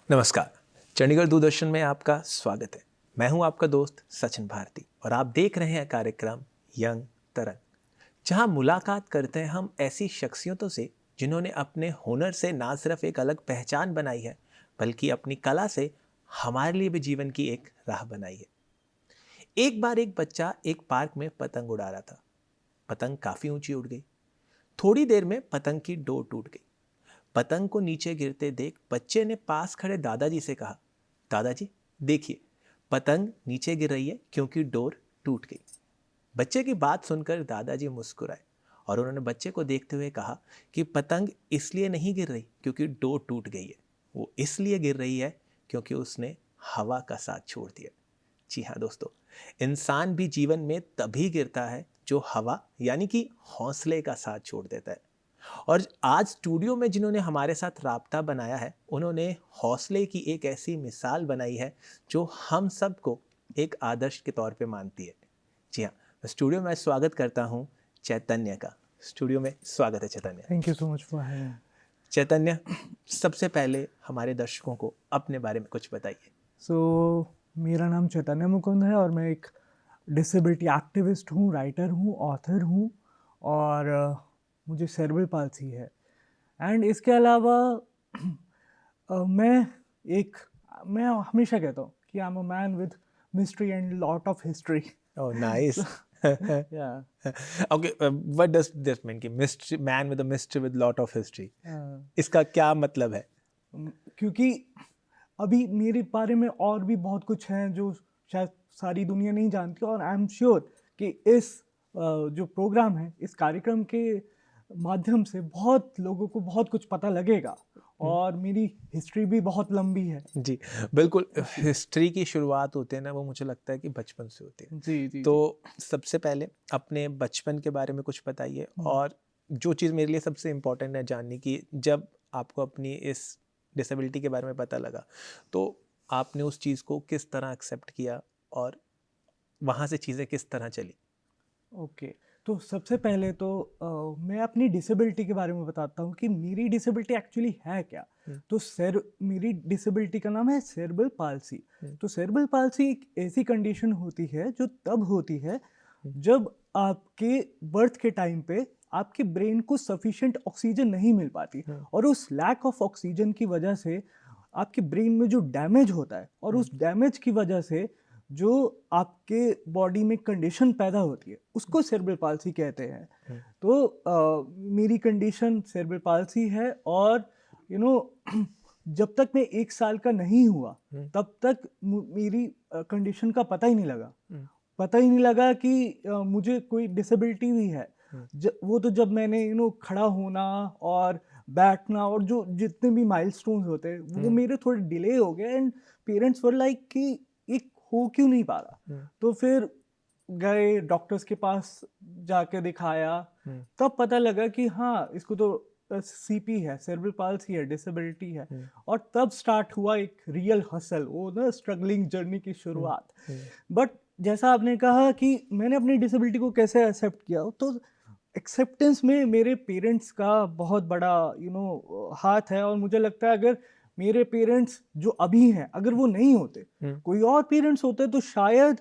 नमस्कार। चंडीगढ़ दूरदर्शन में आपका स्वागत है। मैं हूं आपका दोस्त सचिन भारती और आप देख रहे हैं कार्यक्रम यंग तरंग, जहां मुलाकात करते हैं हम ऐसी शख्सियतों से जिन्होंने अपने हुनर से ना सिर्फ एक अलग पहचान बनाई है, बल्कि अपनी कला से हमारे लिए भी जीवन की एक राह बनाई है। एक बार एक बच्चा एक पार्क में पतंग उड़ा रहा था। पतंग काफी ऊंची उड़ गई। थोड़ी देर में पतंग की डोर टूट गई। पतंग को नीचे गिरते देख बच्चे ने पास खड़े दादाजी से कहा, दादाजी देखिए, पतंग नीचे गिर रही है क्योंकि डोर टूट गई। बच्चे की बात सुनकर दादाजी मुस्कुराए और उन्होंने बच्चे को देखते हुए कहा कि पतंग इसलिए नहीं गिर रही क्योंकि डोर टूट गई है, वो इसलिए गिर रही है क्योंकि उसने हवा का साथ छोड़ दिया। जी हाँ दोस्तों, इंसान भी जीवन में तभी गिरता है जो हवा यानी कि हौसले का साथ छोड़ देता है। और आज स्टूडियो में जिन्होंने हमारे साथ राब्ता बनाया है, उन्होंने हौसले की एक ऐसी मिसाल बनाई है जो हम सबको एक आदर्श के तौर पे मानती है। जी हाँ, स्टूडियो में स्वागत करता हूँ चैतन्य का। स्टूडियो में स्वागत है Chaitanya. Thank you so much for having. Chaitanya, सबसे पहले हमारे दर्शकों को अपने बारे में कुछ बताइए। मेरा नाम चैतन्य मुकुंद है और मैं एक डिसेबिलिटी एक्टिविस्ट हूँ, राइटर हूँ, ऑथर हूँ और मुझे सेरेब्रल पाल्सी है। एंड इसके अलावा मैं हमेशा कहता हूँ कि I am a man with mystery and lot of history. Oh nice. Yeah. Okay, what does this mean कि mystery man with a mystery with lot of history? इसका क्या मतलब है? क्योंकि अभी मेरे बारे में और भी बहुत कुछ है जो शायद सारी दुनिया नहीं जानती, और आई एम श्योर कि इस जो प्रोग्राम है, इस कार्यक्रम के माध्यम से बहुत लोगों को बहुत कुछ पता लगेगा। और मेरी हिस्ट्री भी बहुत लंबी है। जी बिल्कुल। हिस्ट्री की शुरुआत होती है ना, वो मुझे लगता है कि बचपन से होती है। जी। तो सबसे पहले अपने बचपन के बारे में कुछ बताइए। और जो चीज़ मेरे लिए सबसे इम्पोर्टेंट है जानने की, जब आपको अपनी इस डिसेबिलिटी के बारे में पता लगा तो आपने उस चीज़ को किस तरह एक्सेप्ट किया और वहाँ से चीज़ें किस तरह चली? ओके, तो सबसे पहले तो मैं अपनी डिसेबिलिटी के बारे में बताता हूँ कि मेरी डिसेबिलिटी एक्चुअली है क्या। तो मेरी डिसेबिलिटी का नाम है सेरेब्रल पाल्सी। तो सेरेब्रल पाल्सी एक ऐसी कंडीशन होती है जो तब होती है जब आपके बर्थ के टाइम पे आपके ब्रेन को सफिशिएंट ऑक्सीजन नहीं मिल पाती, और उस लैक ऑफ ऑक्सीजन की वजह से आपके ब्रेन में जो डैमेज होता है, और उस डैमेज की वजह से जो आपके बॉडी में कंडीशन पैदा होती है, उसको सेरेब्रल पाल्सी कहते हैं। तो मेरी कंडीशन सेरेब्रल पाल्सी है, और जब तक मैं 1 साल का नहीं हुआ तब तक मेरी कंडीशन का पता ही नहीं लगा कि मुझे कोई डिसेबिलिटी भी है। वो तो जब मैंने खड़ा होना और बैठना और जो जितने भी माइलस्टोन्स होते हैं वो मेरे थोड़े डिले हो गए, एंड पेरेंट्स वर लाइक कि एक हो क्यों नहीं पा रहा। तो फिर गए डॉक्टर्स के पास, जाके दिखाया, तब पता लगा कि हाँ, इसको तो सीपी है, सेरेब्रल पाल्सी है, डिसेबिलिटी है। और तब स्टार्ट हुआ एक रियल हसल, वो ना स्ट्रगलिंग जर्नी की शुरुआत। बट जैसा आपने कहा कि मैंने अपनी डिसेबिलिटी को कैसे एक्सेप्ट किया, तो एक्सेप्टेंस में मेरे पेरेंट्स का बहुत बड़ा हाथ है। और मुझे लगता है अगर मेरे पेरेंट्स जो अभी हैं, अगर वो नहीं होते, कोई और पेरेंट्स होते, तो शायद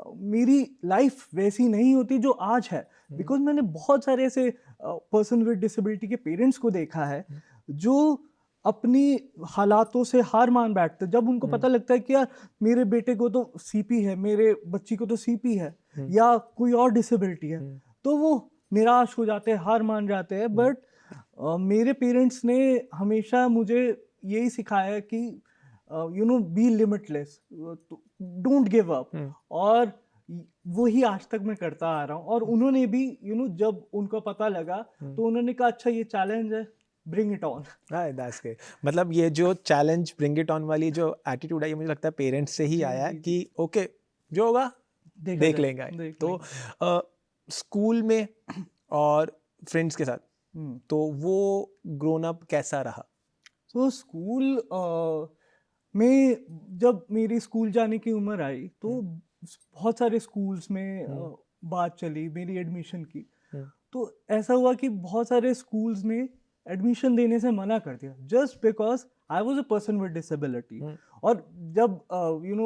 मेरी लाइफ वैसी नहीं होती जो आज है। बिकॉज मैंने बहुत सारे ऐसे पर्सन विद डिसेबिलिटी के पेरेंट्स को देखा है जो अपनी हालातों से हार मान बैठते जब उनको पता लगता है कि यार मेरे बेटे को तो सीपी है, मेरे बच्ची को तो सीपी है या कोई और डिसेबिलिटी है, तो वो निराश हो जाते हैं, हार मान जाते हैं। बट मेरे पेरेंट्स ने हमेशा मुझे यही सिखाया कि be limitless, don't give up. और वही आज तक मैं करता आ रहा हूँ। और उन्होंने भी जब उनको पता लगा तो उन्होंने कहा अच्छा ये चैलेंज है, bring it on. That's great. मतलब ये जो चैलेंज ब्रिंग इट ऑन वाली जो एटीट्यूड है, ये मुझे लगता है पेरेंट्स से ही आया है कि ओके जो होगा देख लेंगे। तो स्कूल में और फ्रेंड्स के साथ तो वो ग्रोन अप कैसा रहा? तो स्कूल में जब मेरी स्कूल जाने की उम्र आई तो बहुत सारे स्कूल्स में बात चली मेरी एडमिशन की। तो ऐसा हुआ कि बहुत सारे स्कूल्स ने एडमिशन देने से मना कर दिया just because I was a person with disability. और जब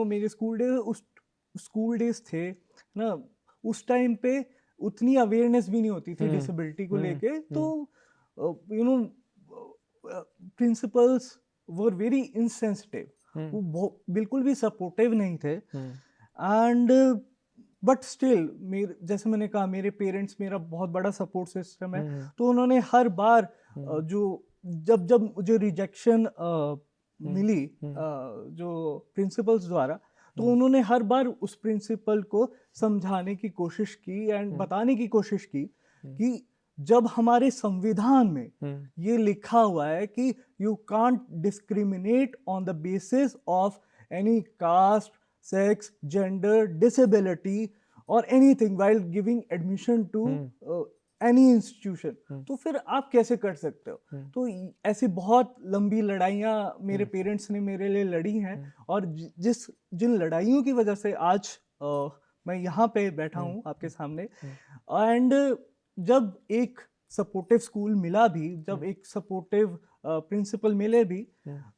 मेरे स्कूल डेज थे ना, उस टाइम पे उतनी अवेयरनेस भी नहीं होती थी डिसेबिलिटी को लेके, तो प्रिंसिपल्स वर वेरी इनसेंसिटिव, वो बिल्कुल भी सपोर्टिव नहीं थे। एंड बट स्टिल जैसे मैंने कहा, मेरे पेरेंट्स मेरा बहुत बड़ा सपोर्ट सिस्टम है, तो उन्होंने हर बार जो जब मुझे रिजेक्शन मिली जो प्रिंसिपल्स द्वारा, तो उन्होंने हर बार उस प्रिंसिपल को समझाने की कोशिश की एंड बताने की कोशिश की कि जब हमारे संविधान में ये लिखा हुआ है कि you can't discriminate on the basis of any caste, sex, gender, disability और anything while giving admission to any institution, तो फिर आप कैसे कर सकते हो? तो ऐसी बहुत लंबी लड़ाइयाँ मेरे पेरेंट्स ने मेरे लिए लड़ी हैं, और जिन लड़ाइयों की वजह से आज मैं यहाँ पे बैठा हूँ आपके सामने। एंड जब एक सपोर्टिव स्कूल मिला भी, जब एक सपोर्टिव प्रिंसिपल मिले भी,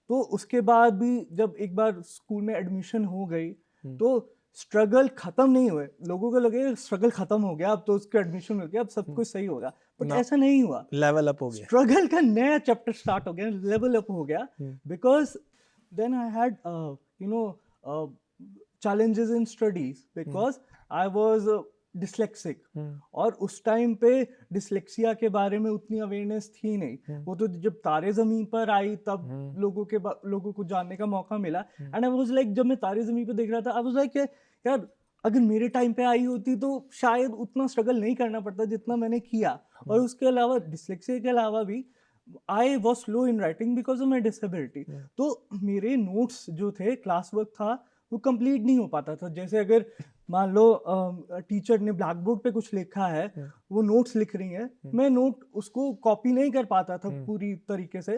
तो उसके बाद भी जब एक बार स्कूल में एडमिशन हो गई, तो स्ट्रगल खत्म नहीं हुए। लोगों को लगे स्ट्रगल खत्म हो गया, अब तो उसका एडमिशन हो गया, अब सब कुछ सही होगा, बट ऐसा नहीं हुआ। लेवल अप हो गया, स्ट्रगल का नया चैप्टर स्टार्ट हो गया, लेवल अप हो गया, because then I had challenges in studies because I was dyslexic, और उस टाइम पे डिसलेक्सिया के बारे में उतनी अवेयरनेस थी नहीं। वो तो जब तारे जमीन पर आई तब लोगों को जानने का मौका मिला। एंड आई वाज लाइक, जब मैं तारे जमीन पर देख रहा था, आई वाज लाइक यार अगर मेरे टाइम पे आई होती तो शायद उतना स्ट्रगल नहीं करना पड़ता जितना मैंने किया। और उसके अलावा डिसलेक्सिया के अलावा भी I was slow in writing because of my disability. तो मेरे नोट्स जो थे, क्लास वर्क था, वो कंप्लीट नहीं हो पाता था। जैसे अगर मान लो टीचर ने ब्लैक बोर्ड पे कुछ लिखा है, वो नोट्स लिख रही है, मैं नोट उसको कॉपी नहीं कर पाता था पूरी तरीके से,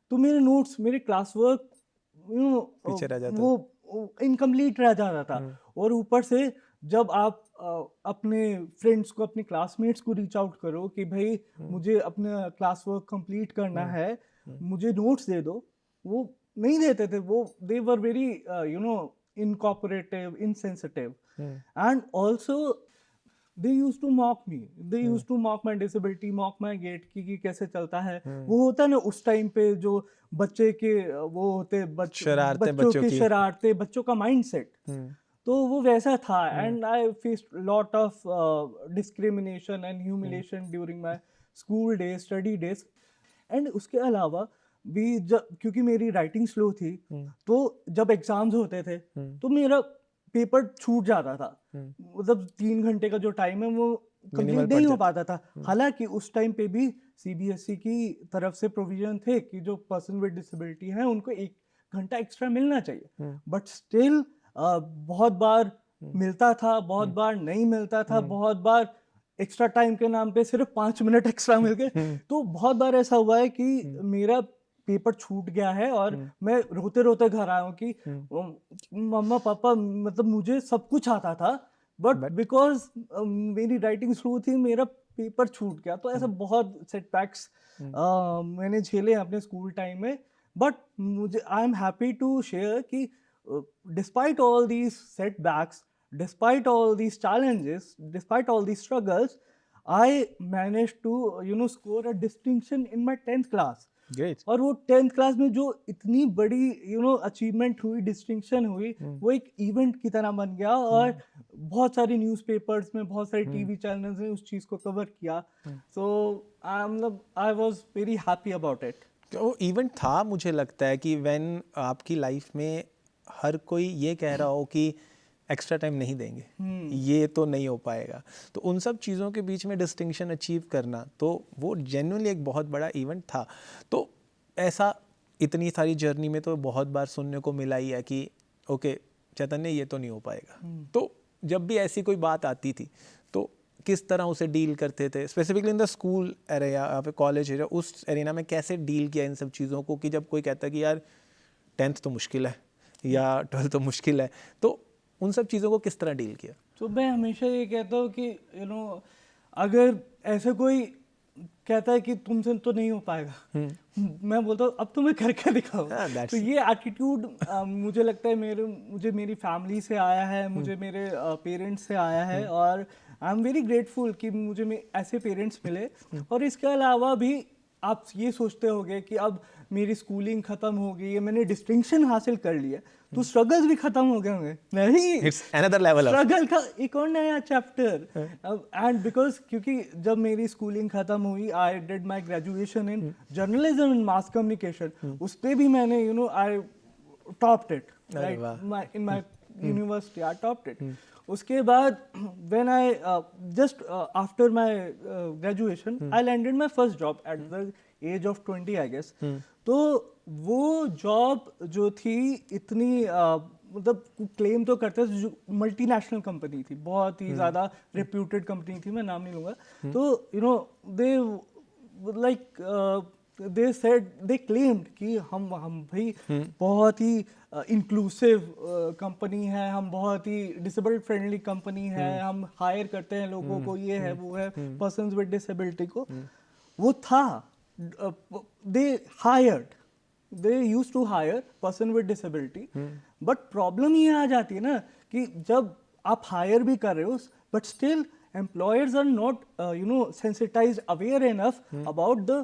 तो मेरे नोट्स, मेरे क्लास वर्क पीछे रह जाता, वो इनकम्प्लीट रह जाता था। और ऊपर से जब आप अपने फ्रेंड्स को, अपने क्लासमेट्स को रीच आउट करो कि भाई मुझे अपना क्लास वर्क कंप्लीट करना है, मुझे नोट्स दे दो, वो नहीं देते थे। वो they were very incooperative, insensitive, and also they used to mock me, they used to mock my disability, mock my gait कि कैसे चलता है। वो होता है ना उस टाइम पे जो बच्चे के वो होते बच्चों की शरारतें, बच्चों का माइंडसेट, तो वो वैसा था। And I faced lot of discrimination and humiliation during my school days, study days. And उसके अलावा भी क्योंकि मेरी राइटिंग स्लो थी, तो जब एग्जाम्स होते थे तो मेरा पेपर छूट जाता था। मतलब 3 घंटे का जो टाइम है वो कंप्लीट नहीं हो पाता था। हालांकि उस टाइम पे भी सीबीएसई की तरफ से प्रोविजन थे कि जो पर्सन विद डिसेबिलिटी हैं उनको 1 घंटा एक्स्ट्रा मिलना चाहिए, बट स्टिल बहुत बार मिलता था, बहुत बार नहीं मिलता था, बहुत बार एक्स्ट्रा टाइम के नाम पे सिर्फ 5 मिनट एक्स्ट्रा मिल गए। तो बहुत बार ऐसा हुआ है कि मेरा पेपर छूट गया है और मैं रोते रोते घर आया हूँ कि मम्मा पापा, मतलब मुझे सब कुछ आता था, बट बिकॉज मेरी राइटिंग स्लो थी, मेरा पेपर छूट गया। तो ऐसा बहुत सेटबैक्स मैंने झेले अपने स्कूल टाइम में। बट मुझे I am happy to share कि despite all these setbacks, despite all these challenges, despite all these struggles, I managed to score a distinction in my 10th class. Great. और वो 10th class में जो इतनी बड़ी achievement हुई, distinction हुई, वो एक इवेंट की तरह बन गया। और बहुत सारे न्यूज़पेपर्स में, बहुत सारे टीवी चैनल्स ने उस चीज़ को कवर किया। So I was very happy about it. तो वो इवेंट था, मुझे लगता है कि व्हेन आपकी लाइफ में हर कोई ये कह रहा हो कि एक्स्ट्रा टाइम नहीं देंगे, ये तो नहीं हो पाएगा, तो उन सब चीज़ों के बीच में डिस्टिंक्शन अचीव करना, तो वो जेन्युइनली एक बहुत बड़ा इवेंट था। तो ऐसा इतनी सारी जर्नी में तो बहुत बार सुनने को मिला ही है कि ओके चैतन्य, ये तो नहीं हो पाएगा। तो जब भी ऐसी कोई बात आती थी तो किस तरह उसे डील करते थे, specifically in the school area या फिर कॉलेज एरिया, उस एरिना में कैसे डील किया इन सब चीज़ों को? कि जब कोई कहता है कि यार 10th तो मुश्किल है या 12th तो मुश्किल है, तो उन सब चीज़ों को किस तरह डील किया? तो मैं हमेशा ये कहता हूँ कि अगर ऐसे कोई कहता है कि तुमसे तो नहीं हो पाएगा। मैं बोलता हूँ अब तो मैं करके दिखाऊँ। that's- तो ये एटीट्यूड मुझे लगता है मुझे मेरी फैमिली से आया है, मुझे मेरे पेरेंट्स से आया है, और आई एम वेरी ग्रेटफुल कि मुझे ऐसे पेरेंट्स मिले। और इसके अलावा भी आप ये सोचते होगे कि अब मेरी स्कूलिंग खत्म हो गई है, मैंने डिस्टिंक्शन हासिल कर लिया, तो स्ट्रगल्स भी खत्म हो गए होंगे। नहीं, It's another level of struggle का एक और नया चैप्टर। एंड बिकॉज क्योंकि जब मेरी स्कूलिंग खत्म हुई, I did my graduation in journalism and mass communication. उस पे भी मैंने I topped it, right, in my university I topped it. उसके बाद when I just after my graduation I landed my first job at the age of 20 I guess. तो वो job जो थी इतनी मतलब क्लेम तो करते थे, जो मल्टीनेशनल कंपनी थी, बहुत ही ज़्यादा रेप्यूटेड कंपनी थी, मैं नाम नहीं लूँगा। तो you know they like they said, they claimed कि हम भाई बहुत ही इंक्लूसिव कंपनी है, हम बहुत ही डिसेबल्ड फ्रेंडली कंपनी है, हम हायर करते हैं लोगों को, ये है वो है, पर्सन्स विद डिसेबिलिटी को। वो था, they used to hire person with disability, but problem ये आ जाती है ना कि जब आप हायर भी कर रहे हो, but still employers are not sensitized, aware enough about the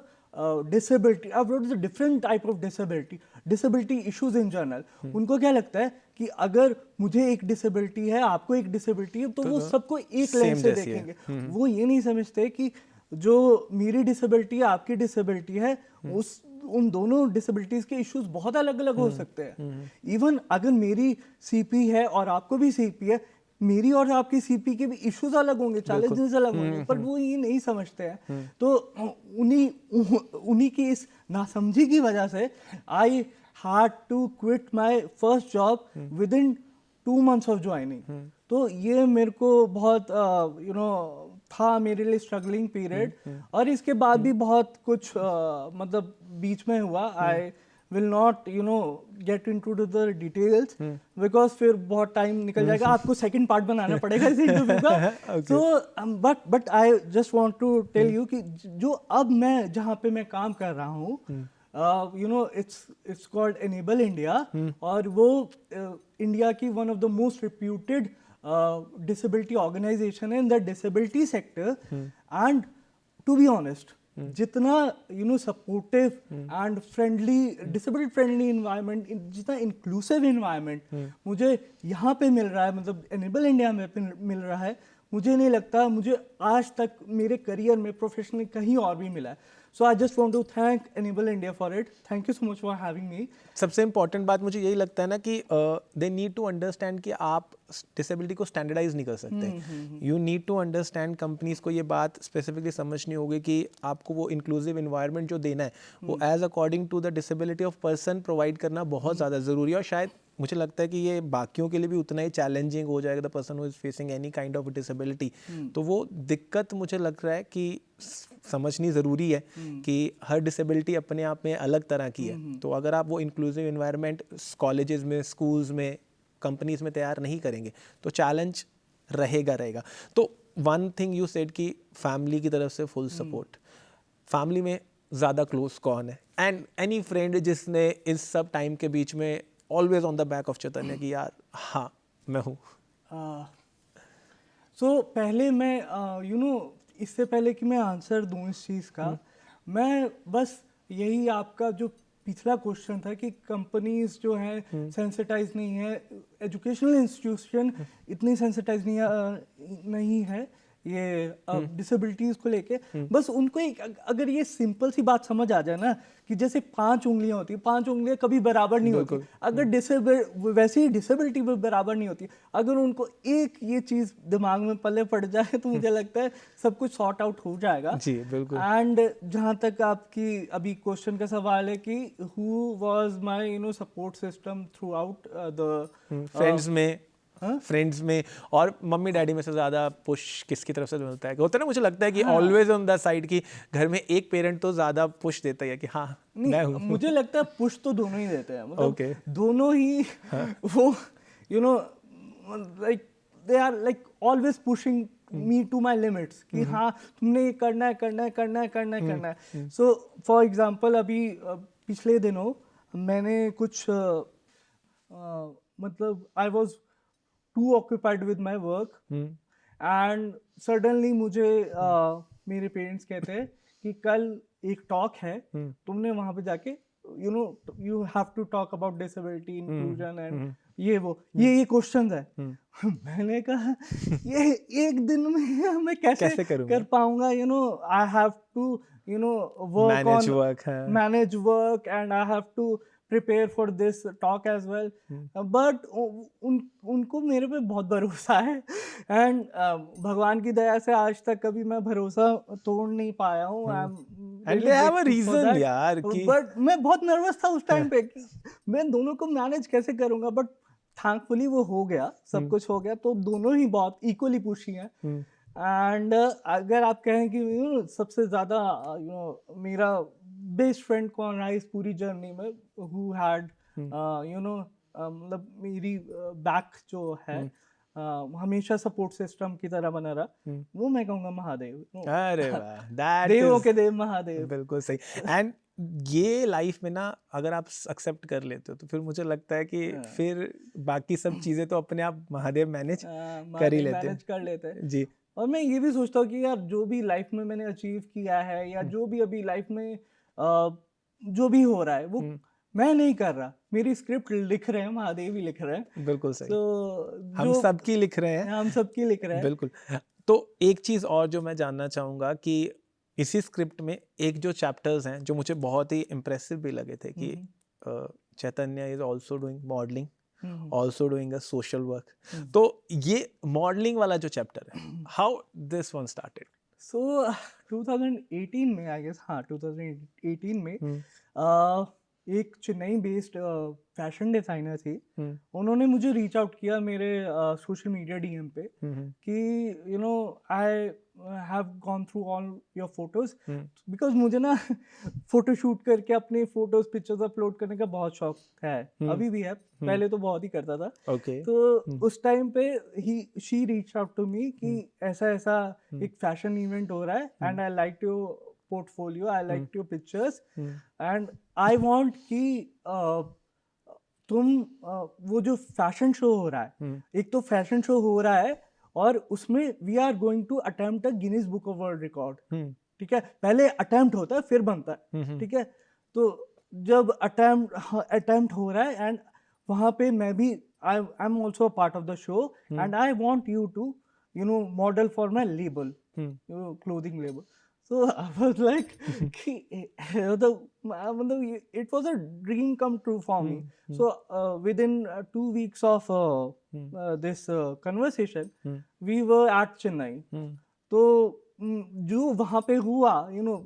disability, about the different type of disability issues in general. उनको क्या लगता है कि अगर मुझे एक डिसेबिलिटी है, आपको एक डिसेबिलिटी है, तो वो सबको एक लेंस से देखेंगे। वो ये नहीं समझते कि जो मेरी डिसेबिलिटी है, आपकी डिसेबिलिटी है, उन दोनों डिसेबिलिटीज के इश्यूज बहुत अलग अलग हो सकते हैं। इवन अगर मेरी सीपी है और आपको भी सीपी है, मेरी और आपकी सीपी के भी इश्यूज अलग होंगे, चैलेंजेस अलग होंगे, पर वो ये नहीं समझते हैं। तो उन्हीं की इस नासमझी की वजह से I had to quit my first job within 2 months of joining. तो ये मेरे को बहुत था मेरे लिए स्ट्रगलिंग पीरियड। और इसके बाद भी बहुत कुछ मतलब बीच में हुआ। I will not get into the details because फिर बहुत टाइम निकल जाएगा, आपको सेकंड पार्ट बनाना पड़ेगा इस इंटरव्यू का। So but I just want to tell you कि जो अब मैं जहाँ पे मैं काम कर रहा हूँ, it's called Enable India, और वो इंडिया की one of the most reputed disability organization in the disability sector. And to be honest, जितना supportive and friendly, disability friendly environment, जितना inclusive environment मुझे यहाँ पे मिल रहा है, मतलब Enable India में मिल रहा है, मुझे नहीं लगता मुझे आज तक मेरे करियर में प्रोफेशनली कहीं और भी मिला है। So I just want to thank Enable India for it. Thank you so much for having me. सबसे इम्पॉर्टेंट बात मुझे यही लगता है ना कि दे नीड टू अंडरस्टैंड कि आप डिसेबिलिटी को स्टैंडर्डाइज नहीं कर सकते। You need to understand, companies को ये बात स्पेसिफिकली समझनी होगी कि आपको वो इंक्लूसिव इन्वायरमेंट जो देना है वो as according to the disability of person provide करना बहुत ज़्यादा ज़रूरी है। और शायद मुझे लगता है कि ये बाकियों के लिए भी उतना ही चैलेंजिंग हो जाएगा, the person who is facing any kind of disability. तो वो दिक्कत मुझे लग रहा है कि समझनी ज़रूरी है कि हर डिसेबिलिटी अपने आप में अलग तरह की है। तो अगर आप वो इंक्लूसिव इन्वायरमेंट कॉलेजेस में, स्कूल्स में, कंपनीज में तैयार नहीं करेंगे तो चैलेंज रहेगा। तो वन थिंग यू सेड कि फैमिली की तरफ से फुल सपोर्ट। फैमिली में ज़्यादा क्लोज कौन है, एंड एनी फ्रेंड जिसने इस सब टाइम के बीच में always on the back of Chaitanya कि यार हाँ मैं हूँ? सो पहले मैं इससे पहले कि मैं आंसर दूं इस चीज़ का, मैं बस यही आपका जो पिछला क्वेश्चन था कि कंपनीज जो हैं सेंसिटाइज नहीं है, एजुकेशनल इंस्टीट्यूशन इतनी सेंसिटाइज नहीं है ये डिसेबिलिटीज को लेके। बस उनको एक अगर ये सिंपल सी बात समझ आ जाए ना कि जैसे 5 उंगलियां होती है, 5 उंगलियां कभी बराबर नहीं होती। अगर वैसे ही डिसेबिलिटी भी बराबर नहीं होती। अगर उनको एक ये चीज दिमाग में पल्ले पड़ जाए तो मुझे लगता है सब कुछ सॉर्ट आउट हो जाएगा। जी बिल्कुल। एंड जहाँ तक आपकी अभी क्वेश्चन का सवाल है कि who was my support system through out the friends में और मम्मी डैडी में से ज़्यादा पुश किसकी तरफ से मिलता है? होता है ना, मुझे लगता है कि ऑलवेज ऑन द साइड की घर में एक पेरेंट तो ज़्यादा पुश देता है कि हाँ मैं हूँ। मुझे लगता है पुश तो दोनों ही देते हैं, मतलब दोनों ही वो like they are like always pushing me to my limits कि हाँ तुमने ये करना है करना है करना है करना है करना है. सो फॉर एग्जाम्पल अभी पिछले दिनों मैंने कुछ मतलब I was too occupied with my work and suddenly मुझे मेरे पेरेंट्स कहते हैं कि कल एक टॉक है, तुमने वहां पे जाके you know you have to talk about disability inclusion and ये क्वेश्चंस है. मैंने कहा ये एक दिन में मैं कैसे कर पाऊंगा, you know I have to you know manage work and I have to prepare for this talk as well. But उनको मेरे पे बहुत भरोसा है एंड भगवान की दया से आज तक कभी मैं भरोसा तोड़ नहीं पाया हूँ. And they have a reason यार कि बट मैं बहुत नर्वस था उस टाइम पे कि मैं दोनों को मैनेज कैसे करूंगा, बट थैंकफुली वो हो गया, सब कुछ हो गया. तो दोनों ही बहुत इक्वली पुशी हैं. एंड अगर आप कहें कि यू नो सबसे ज्यादा यू नो मेरा बेस्ट फ्रेंड कौन रहा इस पूरी जर्नी में, हु हैड यू नो मतलब मेरी बैक जो है हमेशा सपोर्ट सिस्टम की तरह बना रहा, वो मैं कहूँगा महादेव. अरे वाह, देवों के देव महादेव. बिल्कुल सही. एंड ये लाइफ में ना अगर आप एक्सेप्ट कर लेते हो तो फिर मुझे लगता है कि फिर बाकी सब चीजें तो अपने आप महादेव मैनेज कर ही लेते हैं जी. और मैं ये भी सोचता हूँ कि यार जो भी लाइफ में मैंने अचीव किया है या जो भी अभी लाइफ में जो भी हो रहा है वो मैं नहीं कर रहा, मेरी स्क्रिप्ट लिख रहे हैं महादेव ही लिख रहे हैं. बिल्कुल सही. तो हम सबकी लिख रहे हैं. हम सबकी लिख रहे हैं. बिल्कुल. तो एक चीज और जो मैं जानना चाहूंगा कि इसी स्क्रिप्ट में एक जो चैप्टर्स हैं जो मुझे बहुत ही इम्प्रेसिव भी लगे थे कि Chaitanya is also doing modelling, also doing a social work. तो ये मॉडलिंग वाला जो चैप्टर है, how this one started? So 2018 में आई गेस, हाँ 2018 में एक चेन्नई बेस्ड फैशन डिजाइनर थी, उन्होंने मुझे रीच आउट किया मेरे सोशल मीडिया डीएम पे कि you know I have gone through all your photos, because मुझे ना फोटो शूट करके अपने फोटोज पिक्चर्स अपलोड करने का बहुत शौक है. अभी भी है, पहले तो बहुत ही करता था. तो उस टाइम पे she reach out to me कि ऐसा ऐसा एक फैशन इवेंट हो रहा है and I like to portfolio, I liked your pictures and I want कि तुम वो जो फैशन शो हो रहा है, एक तो फैशन शो हो रहा है और उसमें we are going to attempt a Guinness Book of World Record. ठीक है, पहले अटेम्प्ट होता है फिर बनता है. ठीक है, तो जब अटेम्प्ट हो रहा है एंड वहाँ पे मैं भी I am also a part of the show and I want you to you know model for my label, clothing label. So I was like, it was a dream come true for me. So within 2 weeks of this conversation, we were at Chennai. तो जो वहाँ पे हुआ, you know,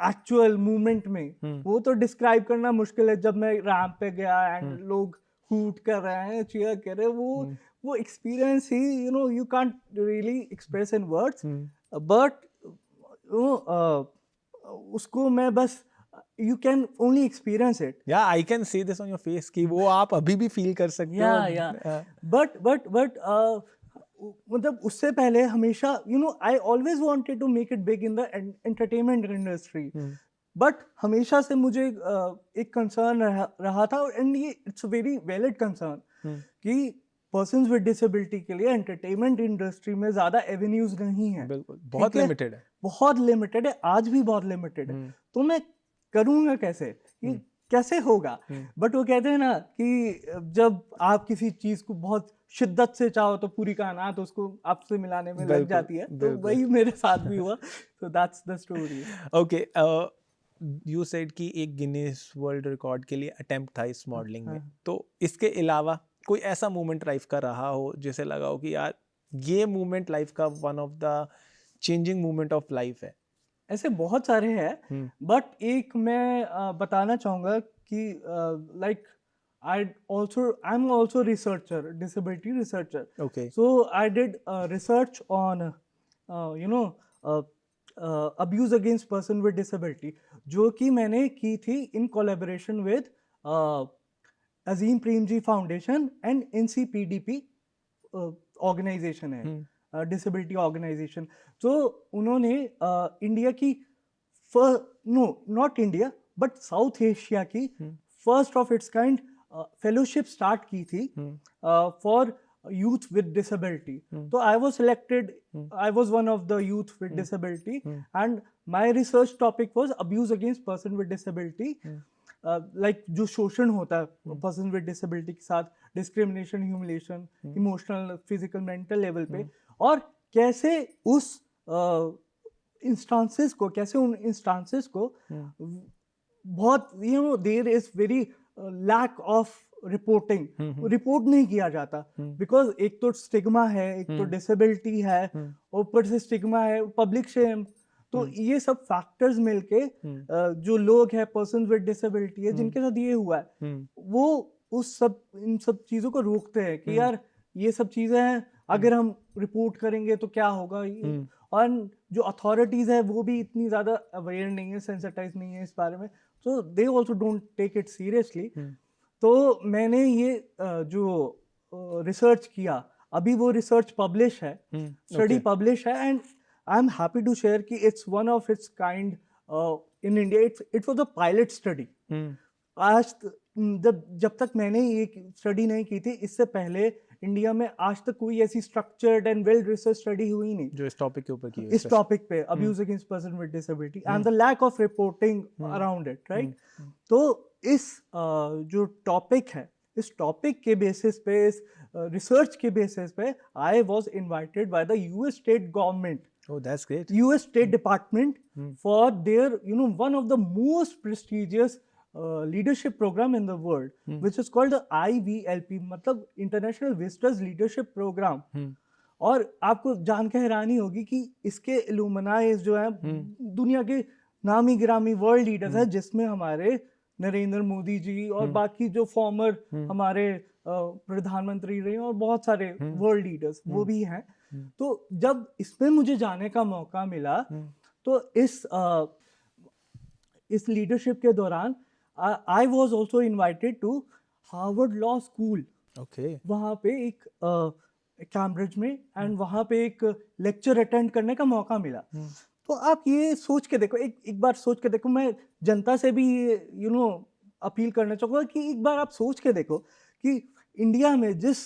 actual movement में, वो तो describe करना मुश्किल है. जब मैं रैंप पे गया and लोग हूट कर रहे हैं, cheer कर रहे हैं, वो experience he, you know, you can't really express in words, but उसको मैं बस you can only experience it. Yeah, I can see this on your face कि वो आप अभी भी feel कर सकते हो. Yeah. But मतलब उससे पहले हमेशा you know I always wanted to make it big in the entertainment industry. But हमेशा से मुझे एक concern रहा था and ये it's a very valid concern कि पर्सन्स विद डिसेबिलिटी के लिए एंटरटेनमेंट इंडस्ट्री में ज्यादा एवेन्यूज नहीं है. बिल्कुल, बहुत लिमिटेड है. बहुत लिमिटेड है, आज भी बहुत लिमिटेड है. तो मैं करूँगा कैसे, ये कैसे होगा? बट वो कहते हैं ना कि जब आप किसी चीज को बहुत शिद्दत से चाहो तो पूरी कायनात उसको आपसे मिलाने में लग जाती है. तो वही मेरे साथ भी हुआ. So that's the story. Okay, you said कि एक गिनीज वर्ल्ड रिकॉर्ड के लिए अटेम्प्ट था इस मॉडलिंग में. तो इसके अलावा कोई ऐसा मोमेंट लाइफ का रहा हो जैसे लगा हो कि यार ये मोमेंट लाइफ का one of the changing moment of life है? ऐसे बहुत सारे हैं, बट एक मैं बताना चाहूँगा कि like I am also researcher, disability researcher. Okay. So I did research on you know abuse against person with disability, जो कि मैंने की थी in collaboration with Azim Premji foundation and NCPDP organisation है. Disability organisation. तो उन्होंने इंडिया की no not India but south Asia की first of its kind fellowship start की थी for youth with disability. So I was selected, I was one of the youth with disability, and my research topic was abuse against person with disability. Like जो शोषण होता है person with disability के साथ, discrimination, humiliation, emotional, physical, mental level पे, और कैसे उस instances को, कैसे उन instances को बहुत there is very lack of reporting, report नहीं किया जाता बिकॉज एक तो स्टिग्मा है, एक तो डिसेबिलिटी है, ऊपर से स्टिग्मा है, पब्लिक शेम। तो ये सब फैक्टर्स मिलके जो लोग हैं पर्सन विद डिसेबिलिटी है जिनके साथ ये हुआ है, वो इन सब चीजों को रोकते हैं कि यार ये सब चीजें हैं, अगर हम रिपोर्ट करेंगे तो क्या होगा। और जो अथॉरिटीज है वो भी इतनी ज्यादा अवेयर नहीं है, सेंसिटाइज नहीं है इस बारे में, so they also don't take it seriously. तो मैंने ये जो रिसर्च किया, अभी वो रिसर्च पब्लिश है, स्टडी पब्लिश है, and I am happy to share कि it's one of its kind in India. It was a pilot study. आज जब तक मैंने ये स्टडी नहीं की थी, इससे पहले इंडिया में आज तक कोई ऐसी structured and well research study हुई नहीं जो इस टॉपिक के ऊपर की है, इस टॉपिक पे, abuse against person with disability and the lack of reporting around it, right. तो इस जो टॉपिक है, इस टॉपिक के बेसिस पे, इस रिसर्च के बेसिस पे, I was invited by the US state government, Oh, that's great. US State Department for their, one of the most prestigious leadership program in the world, which is called the IVLP, मतलब International Visitors Leadership Program. और आपको जान के हैरानी होगी कि इसके एलुमनाइज जो है दुनिया के नामी गिरामी वर्ल्ड लीडर्स हैं, जिसमें हमारे नरेंद्र मोदी जी और बाकी जो फॉर्मर हमारे प्रधानमंत्री रहे और बहुत सारे वर्ल्ड लीडर्स वो भी हैं। तो जब इसमें मुझे जाने का मौका मिला, तो इस लीडरशिप के दौरान I was also invited to Harvard law school. Okay. वहाँ पे एक कैम्ब्रिज में, एंड वहाँ पे एक लेक्चर अटेंड करने का मौका मिला। तो आप ये सोच के देखो, एक बार सोच के देखो, मैं जनता से भी अपील करना चाहूँगा कि एक बार आप सोच के देखो कि इंडिया में जिस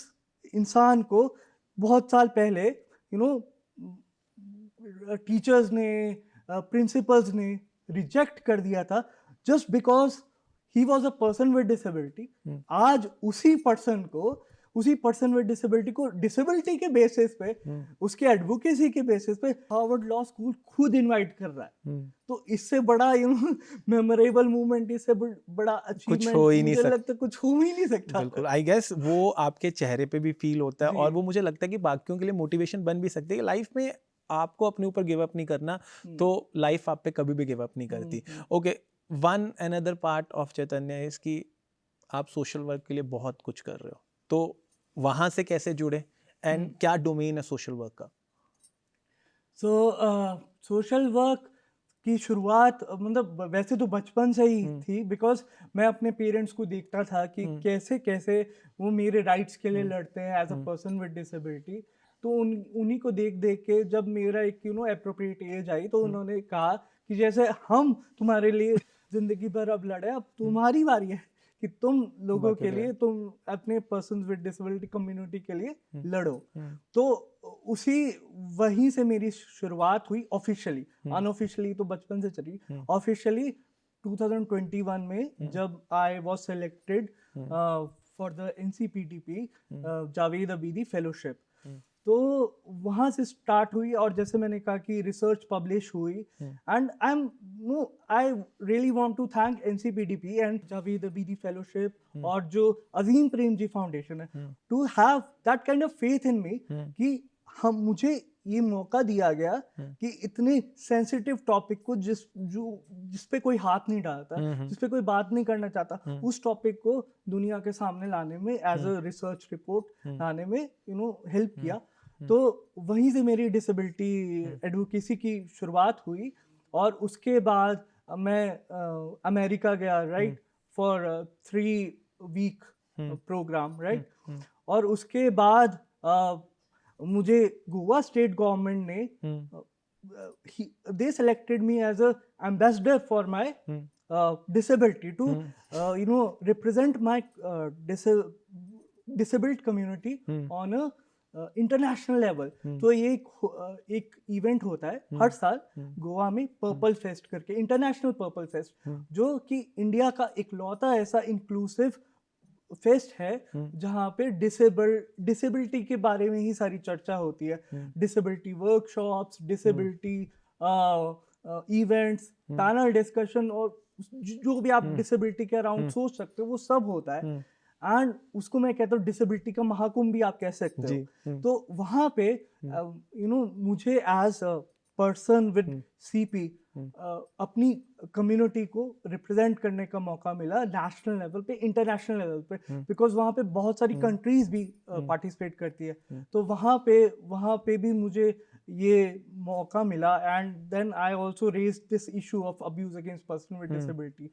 इंसान को बहुत साल पहले टीचर्स ने, प्रिंसिपल्स ने रिजेक्ट कर दिया था just because he was a person with disability, आज उसी पर्सन विद डिसेबिलिटी को डिसेबिलिटी के बेसिस पे, उसके एडवोकेसी के बेसिस पे हार्वर्ड लॉ स्कूल खुद इनवाइट कर रहा है। तो इससे बड़ा मेमोरेबल मूवमेंट, इससे बड़ा अचीवमेंट मुझे लगता है कुछ हो ही नहीं सकता। बिल्कुल, आई गेस वो आपके चेहरे पे भी फील होता है, और वो मुझे लगता है कि बाकियों के लिए मोटिवेशन बन भी सकती है। लाइफ में आपको अपने ऊपर गिव अप नहीं करना, तो लाइफ आप पे कभी भी गिव अप नहीं करती। Okay, one another part of Chaitanya is कि आप सोशल वर्क के लिए बहुत कुछ कर रहे हो, तो वहां से कैसे जुड़े एंड क्या डोमेन है सोशल वर्क का? सोशल वर्क की शुरुआत मतलब वैसे तो बचपन से ही थी, बिकॉज मैं अपने पेरेंट्स को देखता था कि कैसे कैसे वो मेरे राइट्स के लिए लड़ते हैं as a person with disability. तो उन्हीं को देख देख के जब मेरा एक एप्रोप्रिएट एज आई, तो उन्होंने कहा कि जैसे हम तुम्हारे लिए जिंदगी भर अब लड़े, अब तुम्हारी बारी है कि तुम लोगों के लिए, तुम अपने पर्सन विद डिसेबिलिटी कम्युनिटी के लिए लड़ो। तो वहीं से मेरी शुरुआत हुई ऑफिशियली। अनऑफिशियली तो बचपन से चली, ऑफिशियली 2021 में जब I was selected for the NCPDP Javed Abidi fellowship, तो वहाँ से स्टार्ट हुई। और जैसे मैंने कहा कि रिसर्च पब्लिश हुई, and I really want to thank NCPDP and Javed Abidi fellowship और जो अजीम प्रेम जी फाउंडेशन है, to have that kind of faith in me कि मुझे ये मौका दिया गया कि इतने सेंसिटिव टॉपिक को जिस पे कोई हाथ नहीं डालता, जिस पे कोई बात नहीं करना चाहता, उस टॉपिक को दुनिया के सामने लाने में, एज अ रिसर्च रिपोर्ट लाने में हेल्प किया। तो वहीं से मेरी डिसेबिलिटी एडवोकेसी की शुरुआत हुई। और उसके बाद मैं अमेरिका गया, right, for 3 week programme, right. और उसके बाद मुझे गोवा स्टेट गवर्नमेंट ने they selected me as a ambassador for my disability to represent my disabled community on a international level. तो ये एक इवेंट होता है हर साल गोवा में, पर्पल फेस्ट करके, इंटरनेशनल पर्पल फेस्ट, जो कि इंडिया का इकलौता ऐसा इंक्लूसिव फेस्ट है जहाँ पे डिसेबिलिटी के बारे में ही सारी चर्चा होती है। Disability workshops, disability events, panel discussion, और जो भी आप डिसेबिलिटी के अराउंड सोच सकते हो वो सब होता है। एंड उसको मैं कहता हूँ डिसेबिलिटी का महाकुंभ भी आप कह सकते हो। तो वहाँ पे मुझे as a person with CP अपनी कम्युनिटी को रिप्रेजेंट करने का मौका मिला नेशनल लेवल पे, इंटरनेशनल लेवल पे, बिकॉज वहाँ पे बहुत सारी कंट्रीज भी पार्टिसिपेट करती है। तो वहाँ पे भी मुझे ये मौका मिला। And then I also raise this issue of abuse against person with disability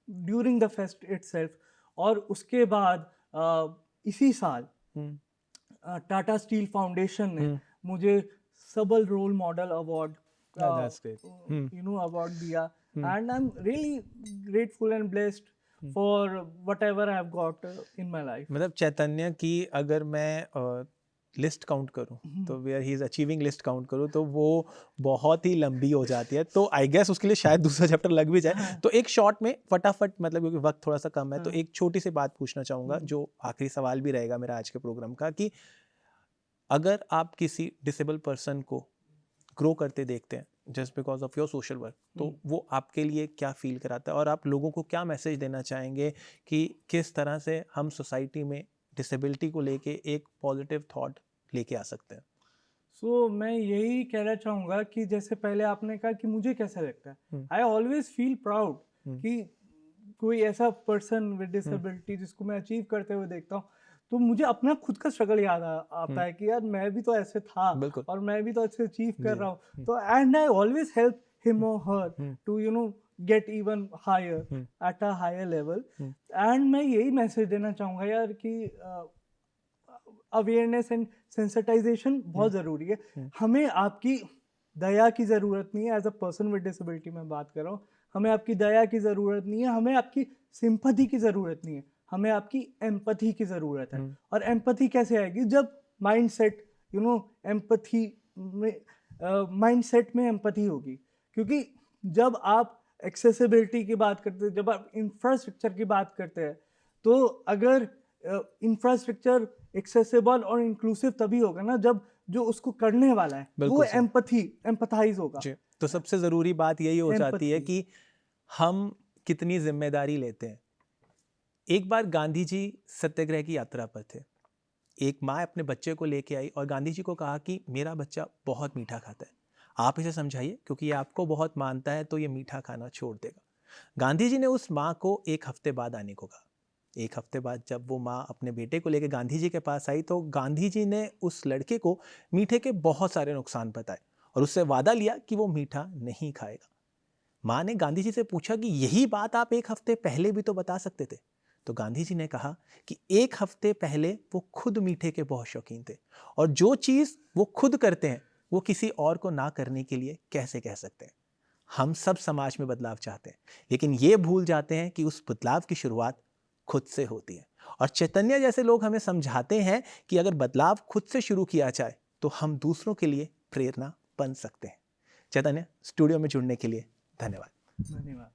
during the fest itself. और उसके बाद इसी साल टाटा स्टील फाउंडेशन ने मुझे Sabal role model award award दिया। And I am really grateful and blessed for whatever I have got in my life. मतलब चैतन्य की अगर मैं लिस्ट काउंट करूं तो where he is achieving list count करूं तो वो बहुत ही लंबी हो जाती है। तो आई गेस उसके लिए शायद दूसरा चैप्टर लग भी जाए। तो एक शॉर्ट में फटाफट, मतलब क्योंकि वक्त थोड़ा सा कम है, तो एक छोटी सी बात पूछना चाहूँगा जो आखिरी सवाल भी रहेगा मेरा आज के प्रोग्राम का, कि अगर आप किसी डिसेबल पर्सन को ग्रो करते देखते हैं just because of your social work, तो वो आपके लिए क्या फील कराता है और आप लोगों को क्या मैसेज देना चाहेंगे कि किस तरह से हम सोसाइटी में डिसेबिलिटी को लेके एक पॉजिटिव थॉट लेके आ सकते हैं? सो मैं यही कहना चाहूँगा कि जैसे पहले आपने कहा कि मुझे कैसा लगता है, आई ऑलवेज फील प्राउड कि कोई ऐसा पर्सन विद डिसेबिलिटी जिसको मैं अचीव करते हुए देखता हूँ, तो मुझे अपना खुद का स्ट्रगल याद आता है कि यार मैं भी तो ऐसे था और मैं भी तो ऐसे अचीव कर रहा हूँ। तो and I always help him और her to get even higher at a higher level. And मैं यही मैसेज देना चाहूँगा यार कि अवेयरनेस एंड सेंसिटाइजेशन बहुत ज़रूरी है। हमें आपकी दया की ज़रूरत नहीं है, as a person with disability मैं बात कर रहा हूँ। हमें आपकी दया की ज़रूरत नहीं है, हमें आपकी सिंपैथी की ज़रूरत नहीं है, हमें आपकी एम्पैथी की ज़रूरत है। और एम्पैथी कैसे आएगी? जब माइंडसेट एम्पैथी में माइंडसेट में एम्पैथी होगी। क्योंकि जब आप एक्सेसिबिलिटी की बात करते हैं, जब आप इंफ्रास्ट्रक्चर की बात करते हैं, तो अगर इंफ्रास्ट्रक्चर एक्सेसिबल और इंक्लूसिव तभी होगा ना जब जो उसको करने वाला है वो एम्पथाइज होगा। तो सबसे ज़रूरी बात यही हो जाती है कि हम कितनी जिम्मेदारी लेते हैं। एक बार गांधी जी सत्याग्रह की यात्रा पर थे। एक माँ अपने बच्चे को लेके आई और गांधी जी को कहा कि मेरा बच्चा बहुत मीठा खाता है, आप इसे समझाइए क्योंकि ये आपको बहुत मानता है तो ये मीठा खाना छोड़ देगा। गांधी जी ने उस माँ को एक हफ्ते बाद आने को कहा। एक हफ्ते बाद जब वो माँ अपने बेटे को लेकर गांधी जी के पास आई तो गांधी जी ने उस लड़के को मीठे के बहुत सारे नुकसान बताए और उससे वादा लिया कि वो मीठा नहीं खाएगा। माँ ने गांधी जी से पूछा कि यही बात आप एक हफ्ते पहले भी तो बता सकते थे। तो गांधी जी ने कहा कि एक हफ्ते पहले वो खुद मीठे के बहुत शौकीन थे और जो चीज़ वो खुद करते हैं वो किसी और को ना करने के लिए कैसे कह सकते हैं। हम सब समाज में बदलाव चाहते हैं लेकिन ये भूल जाते हैं कि उस बदलाव की शुरुआत खुद से होती है। और चैतन्य जैसे लोग हमें समझाते हैं कि अगर बदलाव खुद से शुरू किया जाए तो हम दूसरों के लिए प्रेरणा बन सकते हैं। चैतन्य, स्टूडियो में जुड़ने के लिए धन्यवाद। धन्यवाद।